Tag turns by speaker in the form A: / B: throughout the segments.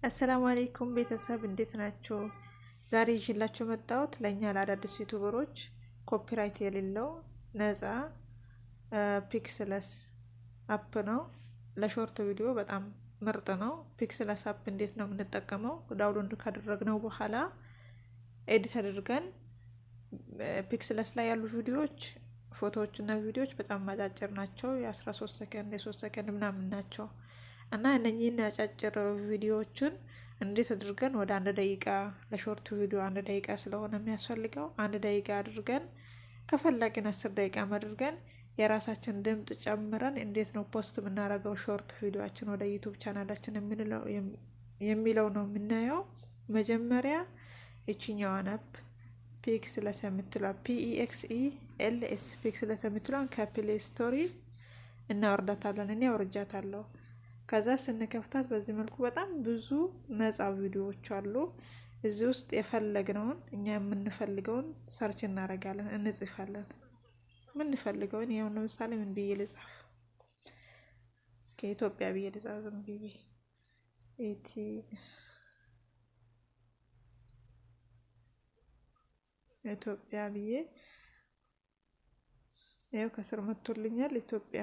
A: አሰላሙ አለይኩም ቤተሰብ እንዴት ናቸው? ዛሬ ይዤላችሁ መጣሁት ለእኛ ለአዳዲስ ዩቱበሮች ኮፒራይት የሌለው ነፃ ፒክስለስ አፕ ነው። ለሾርት ቪዲዮ በጣም ምርጥ ነው። ፒክስለስ አፕ እንዴት ነው የምንጠቀመው? ዳውንሎድ ካደረግነው በኋላ ኤዲት አድርገን ፒክስለስ ላይ ያሉ ቪዲዮዎች ፎቶዎች እና ቪዲዮዎች በጣም አጫጭር ናቸው። የ13 ሰከንድ የ3 ሰከንድ ምናምን ናቸው እና እነኚህን አጫጭር ቪዲዮዎችን እንዴት አድርገን ወደ 1 ደቂቃ ለሾርት ቪዲዮ 1 ደቂቃ ስለሆነ የሚያስፈልገው 1 ደቂቃ አድርገን ከፈለግን 10 ደቂቃ አድርገን የራሳችን ድምጽ ጨምረን እንዴት ነው ፖስት የምናደርገው ሾርት ቪዲዮአችን ወደ ዩቲዩብ ቻናላችን የሚለው ነው የምናየው። መጀመሪያ ይችኛዋን አፕ ፒክስለስ የምትለው PEXELS ፒክስለስ የምትለውን ከፕሌይ ስቶሪ እናወርዳታለን። እኔ አውርጃታለሁ። ከዛ ስንከፍታት በዚህ መልኩ በጣም ብዙ ነፃ ቪዲዮዎች አሉ። እዚህ ውስጥ የፈለግነውን እኛ የምንፈልገውን ሰርች እናደርጋለን፣ እንጽፋለን። የምንፈልገውን ይሄው ለምሳሌ ምን ብዬ ልጻፍ? እስኪ ኢትዮጵያ ብዬ ልጻፍ። ዝም ብዬ ኢትዮጵያ ብዬ ይኸው ከስር መጥቶልኛል። ኢትዮጵያ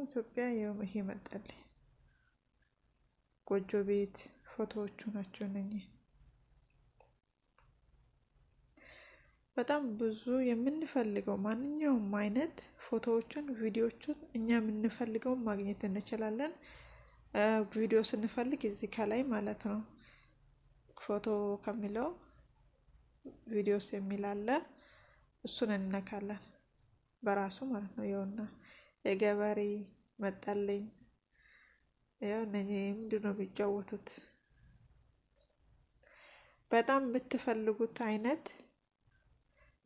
A: ኢትዮጵያ ይሄ መጣልኝ። ጎጆ ቤት ፎቶዎቹ ናቸው እነኚህ። በጣም ብዙ የምንፈልገው ማንኛውም አይነት ፎቶዎችን ቪዲዮዎችን እኛ የምንፈልገውን ማግኘት እንችላለን። ቪዲዮ ስንፈልግ እዚህ ከላይ ማለት ነው ፎቶ ከሚለው ቪዲዮስ የሚል አለ። እሱን እንነካለን በራሱ ማለት ነው። ይኸውና የገበሬ መጣልኝ። ያው እነዚህ ምንድነው የሚጫወቱት? በጣም የምትፈልጉት አይነት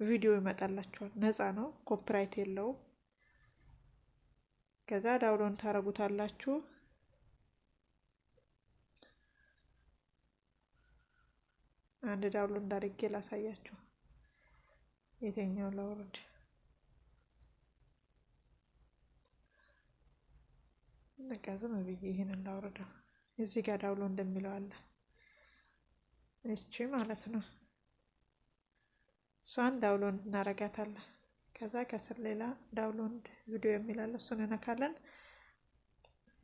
A: ቪዲዮ ይመጣላችኋል። ነፃ ነው፣ ኮፒራይት የለውም። ከዛ ዳውንሎድ ታረጉታላችሁ። አንድ ዳውንሎድ እንዳድርጌ ላሳያችሁ። የትኛው ላውርድ? በቃ ዝም ብዬ ይሄንን ላውርደው። እዚህ ጋር ዳውንሎድ እንደሚለው አለ። እቺ ማለት ነው። እሷን ዳውንሎድ እናረጋታለን። ከዛ ከስር ሌላ ዳውንሎድ ቪዲዮ የሚል አለ። እሱን እነካለን።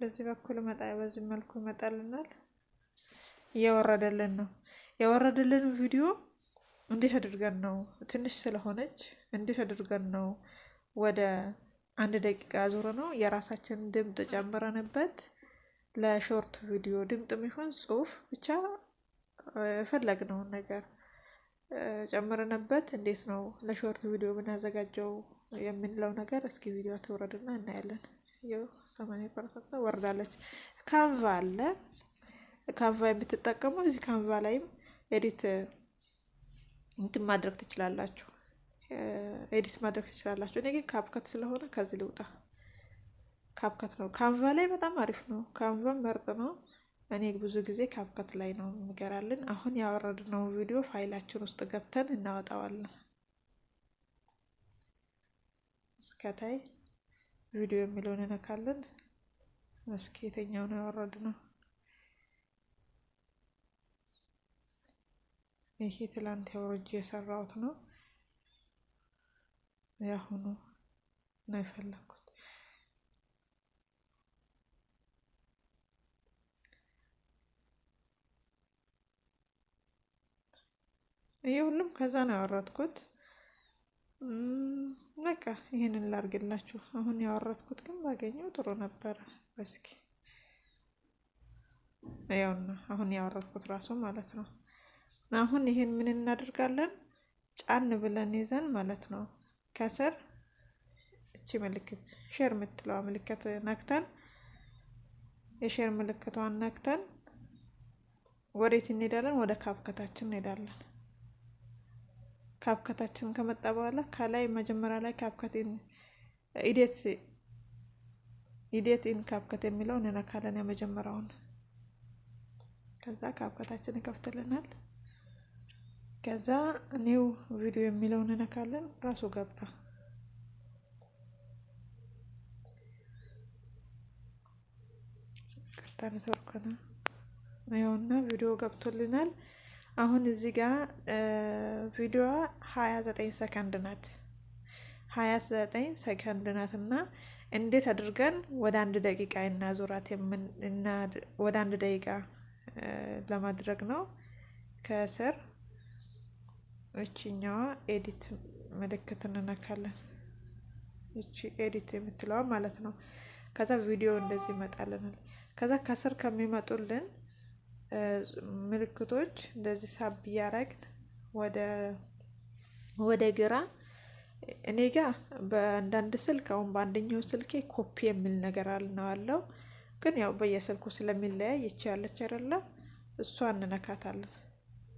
A: በዚህ በኩል በዚህ መልኩ ይመጣልናል። እየወረደልን ነው። የወረደልን ቪዲዮ እንዴት አድርገን ነው ትንሽ ስለሆነች እንዴት አድርገን ነው ወደ 1 ደቂቃ ዙር ነው የራሳችን ድምጽ ጨምረንበት ለሾርት ቪዲዮ ድምጽም ይሁን ጽሁፍ ብቻ የፈለግነውን ነገር ጨምረንበት እንዴት ነው ለሾርት ቪዲዮ ብናዘጋጀው የምንለው ነገር እስኪ ቪዲዮ ትወረድና እናያለን። ይኸው 80% ወርዳለች። ካንቫ አለ። ካንቫ የምትጠቀሙ እዚህ ካንቫ ላይም ኤዲት እንትን ማድረግ ትችላላችሁ። ኤዲት ማድረግ ትችላላችሁ። እኔ ግን ካፕከት ስለሆነ ከዚህ ልውጣ። ካፕከት ነው። ካንቫ ላይ በጣም አሪፍ ነው። ካንቫ ምርጥ ነው። እኔ ብዙ ጊዜ ካፕከት ላይ ነው የሚገራልን። አሁን ያወረድነው ቪዲዮ ፋይላችን ውስጥ ገብተን እናወጣዋለን። እስከታይ ቪዲዮ የሚለውን እነካለን። እስኪ የትኛው ነው ያወረድነው? ይሄ ትላንት ያወርጄ የሰራሁት ነው። ያሁኑ ነው የፈለኩት። ይሄ ሁሉም ከዛ ነው ያወረድኩት። በቃ ይሄንን ላርግላችሁ። አሁን ያወረድኩት ግን ባገኘው ጥሩ ነበረ። እስኪ ያውና አሁን ያወረድኩት ራሱ ማለት ነው። አሁን ይሄን ምን እናደርጋለን? ጫን ብለን ይዘን ማለት ነው ከስር እቺ ምልክት ሼር የምትለዋ ምልክት ነክተን የሼር ምልክቷን ነክተን ወዴት እንሄዳለን? ወደ ካፕከታችን እንሄዳለን። ካፕከታችን ከመጣ በኋላ ከላይ መጀመሪያ ላይ ካፕከትን ኢዲት ኢን ካፕከት የሚለውን እንነካለን የመጀመሪያውን። ከዛ ካፕከታችን ይከፍትልናል። ከዛ ኒው ቪዲዮ የሚለውን እንነካለን። ራሱ ገባ። ይቅርታ ኔትወርክ ነው። ይኸውና ቪዲዮ ገብቶልናል። አሁን እዚህ ጋር ቪዲዮዋ 29 ሰከንድ ናት። 29 ሰከንድ ናት እና እንዴት አድርገን ወደ 1 ደቂቃ እናዞራት ወደ 1 ደቂቃ ለማድረግ ነው። ከስር እቺኛዋ ኤዲት ምልክት እንነካለን። እቺ ኤዲት የምትለዋ ማለት ነው። ከዛ ቪዲዮ እንደዚህ ይመጣልናል። ከዛ ከስር ከሚመጡልን ምልክቶች እንደዚህ ሳብ እያረግን ወደ ግራ እኔ ጋ በአንዳንድ ስልክ አሁን በአንደኛው ስልኬ ኮፒ የሚል ነገር አለው። ግን ያው በየስልኩ ስለሚለያይ ይቺ ያለች አይደለ? እሷ እንነካታለን።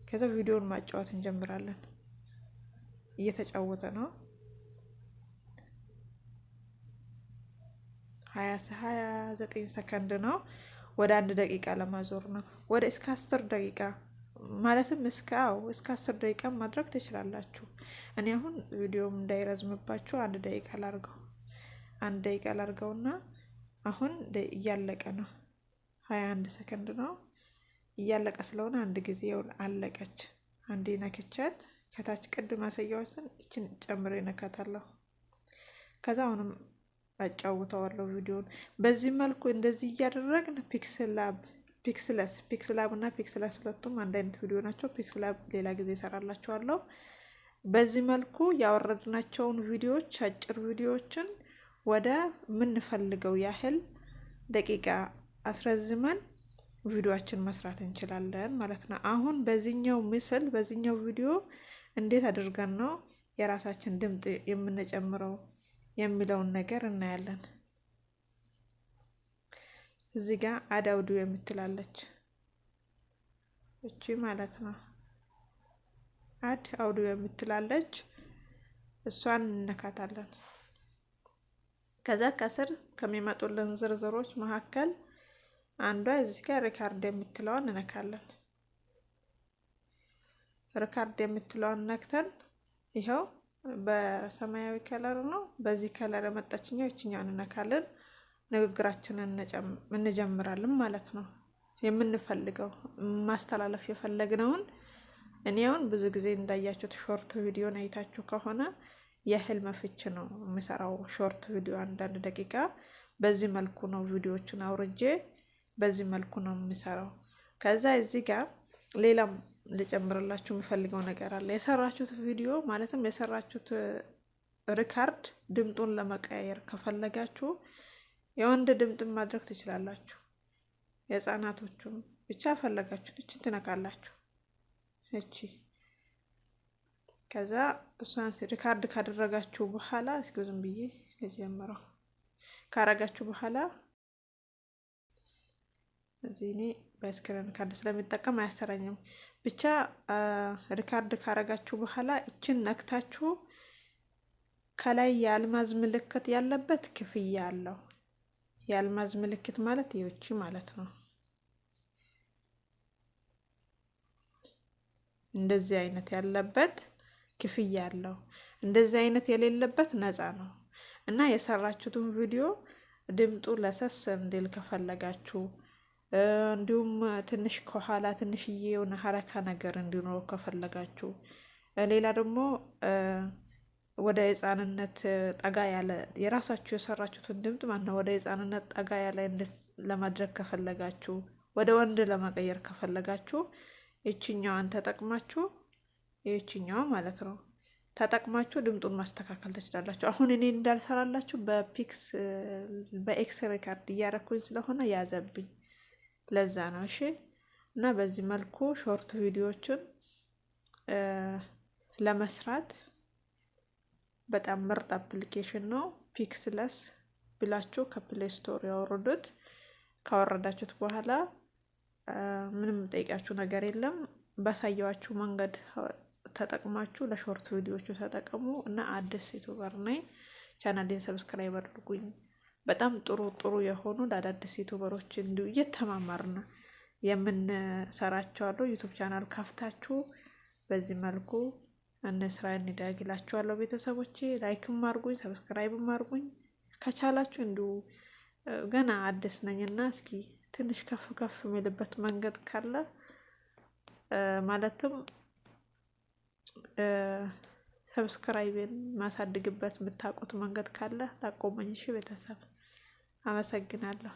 A: ከዛ ቪዲዮውን ማጫወት እንጀምራለን። እየተጫወተ ነው። 29 ሰከንድ ነው። ወደ 1 ደቂቃ ለማዞር ነው። ወደ እስከ 10 ደቂቃ ማለትም እስከ 10 ደቂቃ ማድረግ ትችላላችሁ። እኔ አሁን ቪዲዮም እንዳይረዝምባችሁ 1 ደቂቃ ላርገው። 1 ደቂቃ ላርገውና አሁን እያለቀ ነው። 21 ሰከንድ ነው። እያለቀ ስለሆነ አንድ ጊዜ አለቀች። አንዴ ነክቻት ከታች ቅድም አሳያችሁትን እችን ጨምሬ ነካታለሁ። ከዛ አሁንም አጫውተዋለሁ ቪዲዮን። በዚህ መልኩ እንደዚህ እያደረግን ፒክስላብ እና ፒክስለስ ሁለቱም አንድ አይነት ቪዲዮ ናቸው። ፒክስላብ ሌላ ጊዜ እሰራላችኋለሁ። በዚህ መልኩ ያወረድናቸውን ቪዲዮዎች አጭር ቪዲዮዎችን ወደ ምንፈልገው ያህል ደቂቃ አስረዝመን ቪዲዮአችን መስራት እንችላለን ማለት ነው። አሁን በዚህኛው ቪዲዮ እንዴት አድርገን ነው የራሳችን ድምጽ የምንጨምረው የሚለውን ነገር እናያለን። እዚህ ጋር አድ አውዲዮ የምትላለች እቺ ማለት ነው። አድ አውዲዮ የምትላለች እሷን እንነካታለን። ከዛ ከስር ከሚመጡልን ዝርዝሮች መካከል አንዷ እዚህ ጋር ሪካርድ የምትለውን እንነካለን። ሪካርድ የምትለውን ነክተን ይኸው በሰማያዊ ከለር ነው። በዚህ ከለር የመጣችኛው እቺኛውን እንነካለን። ንግግራችንን እንጀምራለን ማለት ነው። የምንፈልገው ማስተላለፍ የፈለግነውን እኔውን ብዙ ጊዜ እንዳያችሁት ሾርት ቪዲዮን አይታችሁ ከሆነ የህልም ፍች ነው የምሰራው። ሾርት ቪዲዮ 1 ደቂቃ በዚህ መልኩ ነው ቪዲዮዎችን አውርጄ በዚህ መልኩ ነው የምሰራው። ከዛ እዚህ ጋር ሌላም ልጨምርላችሁ የምፈልገው ነገር አለ። የሰራችሁት ቪዲዮ ማለትም የሰራችሁት ሪካርድ ድምጡን ለመቀየር ከፈለጋችሁ የወንድ ድምጥን ማድረግ ትችላላችሁ። የህፃናቶቹም ብቻ ፈለጋችሁ እቺን ትነካላችሁ። እቺ ከዛ እሷን ሪካርድ ካደረጋችሁ በኋላ እስኪ ዝም ብዬ ልጀምረው። ካረጋችሁ በኋላ እዚህ እኔ በስክሪን ካርድ ስለሚጠቀም አያሰራኝም። ብቻ ሪካርድ ካረጋችሁ በኋላ እቺን ነክታችሁ ከላይ የአልማዝ ምልክት ያለበት ክፍያ አለው። የአልማዝ ምልክት ማለት ይቺ ማለት ነው። እንደዚህ አይነት ያለበት ክፍያ አለው። እንደዚህ አይነት የሌለበት ነፃ ነው። እና የሰራችሁትን ቪዲዮ ድምጡ ለሰስ እንዲል ከፈለጋችሁ እንዲሁም ትንሽ ከኋላ ትንሽዬ የሆነ ሀረካ ነገር እንዲኖር ከፈለጋችሁ ሌላ ደግሞ ወደ ህፃንነት ጠጋ ያለ የራሳችሁ የሰራችሁትን ድምጽ ማነው ወደ ህፃንነት ጠጋ ያለ ለማድረግ ከፈለጋችሁ ወደ ወንድ ለመቀየር ከፈለጋችሁ እቺኛዋን ተጠቅማችሁ እቺኛዋ ማለት ነው ተጠቅማችሁ ድምጡን ማስተካከል ትችላላችሁ። አሁን እኔ እንዳልሰራላችሁ በኤክስ ሪካርድ እያረኩኝ ስለሆነ ያዘብኝ ለዛ ነው። እሺ እና በዚህ መልኩ ሾርት ቪዲዮዎችን ለመስራት በጣም ምርጥ አፕሊኬሽን ነው። ፒክስለስ ብላችሁ ከፕሌይ ስቶር ያወርዱት። ካወረዳችሁት በኋላ ምንም ጠይቃችሁ ነገር የለም። ባሳየዋችሁ መንገድ ተጠቅማችሁ ለሾርት ቪዲዮዎቹ ተጠቀሙ እና አዲስ ዩቲዩበር ነኝ። ቻናሌን ሰብስክራይብ አድርጉኝ። በጣም ጥሩ የሆኑ ለአዳዲስ ዩቲዩበሮች እንዲሁ እየተማማርን የምንሰራቸው አሉ። ዩቲዩብ ቻናል ካፍታችሁ በዚህ መልኩ እንስራ እንዳግላችኋለሁ። ቤተሰቦቼ ላይክም አድርጉኝ፣ ሰብስክራይብም አድርጉኝ። ከቻላችሁ እንዲሁ ገና አዲስ ነኝና እስኪ ትንሽ ከፍ ከፍ የሚልበት መንገድ ካለ ማለትም ሰብስክራይብን ማሳድግበት የምታውቁት መንገድ ካለ ጠቁሙኝ። እሺ ቤተሰብ አመሰግናለሁ።